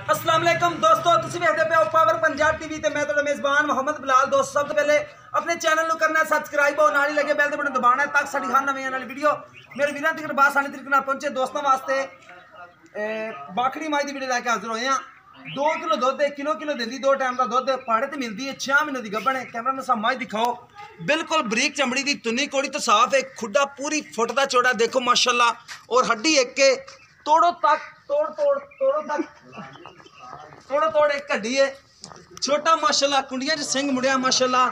अस्सलाम वालेकुम दोस्तों, तुसीं वेखदे पे हो पावर पंजाब टीवी ते मैं तुहाडा मेज़बान मोहम्मद बिलाल। दोस्त सब तो पहले अपने चैनल को करना है सब्सक्राइब और नाल ही लगे बैल दे बटन दबाना है ताकि साडी हर नवीं आने वाली वीडियो मेरे वीरां तक बासानी तरीके नाल पहुंचे। दोस्तों वास्ते बाखड़ी माई दी वीडियो लैके हाजिर होए हैं। 2 किलो दुध 1 किलो देंदी, 2 टाइम का दुध पाड़े ते मिलती है। 6 महीने की गब्बन है। कैमरा में सा माई दिखाओ, बिल्कुल बरीक चमड़ी की, तुन्नी कोड़ी तो साफ है, खुडा पूरी फुट का चौड़ा देखो माशाल्लाह। और हड्डी एक के तोड़ो तक तोड़ एक हड्डी है। छोटा माशाल्लाह, कुंडियां च सिंह मुड़िया माशाल्लाह,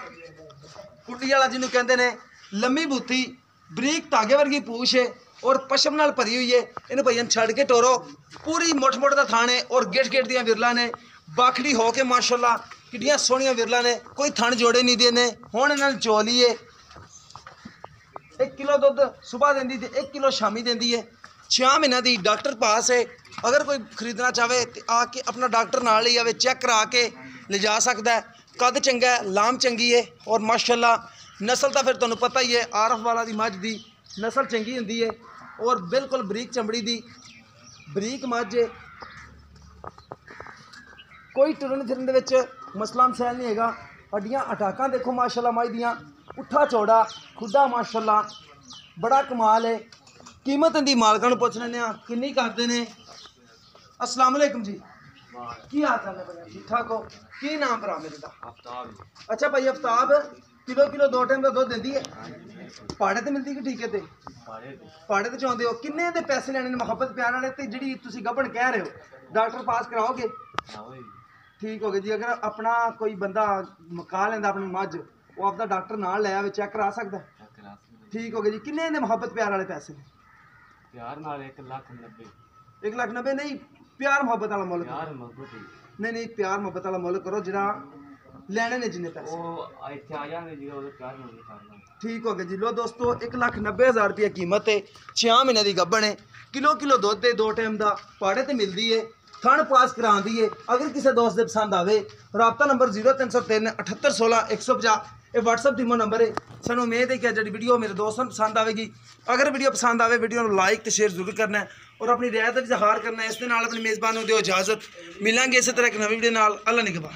कुंडी वाला जिन्होंने कहते हैं। लम्मी बूथी बरीक धागे वर्गी पूछ है और पशम नाल भरी हुई है। इन्हें भैया छड़ के टोरो, पूरी मुठ का थान है और गेट दियाँ विरला ने बाखड़ी हो के माशाल्लाह किड्डियां सोहनियां विरला ने, कोई थन जोड़े नहीं देने। हुण इन्हां चोली है 1 किलो दुध सुबह देंदी ते 1 किलो शामी देंदी है। 6 महीने की डॉक्टर पास है। अगर कोई खरीदना चाहे तो आके अपना डॉक्टर नाल ही आवे, चेक करा के ले जा सकता है। कद चंगा है, लाम चंगी है और माशाल्लाह नस्ल तो फिर तुहानूं पता ही है, आरफ वाला दी मझ दी नस्ल चंगी हुंदी है और बिल्कुल बरीक चमड़ी दी बरीक मझ है। कोई टुरन फिरन दे विच मसला मसैल नहीं हैगा। हड्डियां अटाकां देखो माशाल्लाह माई दियां, पुट्ठा चौड़ा खुदा माशाल्लाह, बड़ा कमाल है। कीमत इनकी मालकां नूं पुछ लैंदे आ किन्नी करदे ने। अस्सलाम वालेकुम जी, की हाल चाल है भाई? ठीक ठाक हो? की नाम भरा मेरे दा? आफ्ताब। अच्छा भाई आफ्ताब, किलो 2 टाइम का दुध देंदी है? पाड़े ते मिलदी कि ठीके ते? पाड़े ते चाहुंदे हो? किन्ने दे पैसे लैने ने मुहब्बत प्यार वाले ते जिहड़ी तुसीं गब्बन कह रहे हो डॉक्टर पास कराओगे? ठीक हो गया जी। अगर अपना कोई बंदा मका लेंदा अपनी मझ, वो आपका डॉक्टर नाल ले आवे, चेक करा सकदा है? ठीक हो गया जी। किन्ने दे मुहब्बत प्यार वाले पैसे ने? प्यार नाल 1,90,000। 1,90,000 नहीं, प्यार मुहब्बत वाला मुल्क। प्यार मोहब्बत नहीं प्यार मुहब्बत वाला मुल्क करो जिहड़ा लैने ने जिन्ने पैसे। वो इत्थे आ जाने जी, ओदा प्यार मोहब्बत करना। ठीक हो गया जी। लो दोस्तों 1,90,000 रुपया कीमत है। 6 महीने की गब्बन है। किलो दुध है, 2 टाइम का पाड़े ते मिलती है, थन पास करांदी है। अगर किसी दोस्त दे पसंद आवे, राबता नंबर 0303 78 16 150, ये व्हाट्सअप टीमो नंबर है। सानू उम्मीद है कि अज वीडियो मेरे दोस्तों पसंद आएगी। अगर वीडियो पसंद आए वीडियो लाइक तो शेयर जरूर करना है और अपनी राय का इजहार करना है। इस दे नाल अपने मेज़बान नूं दिओ इजाजत। मिलांगे इस तरह एक नवी वीडियो नाल। अल्लाह निगहबान।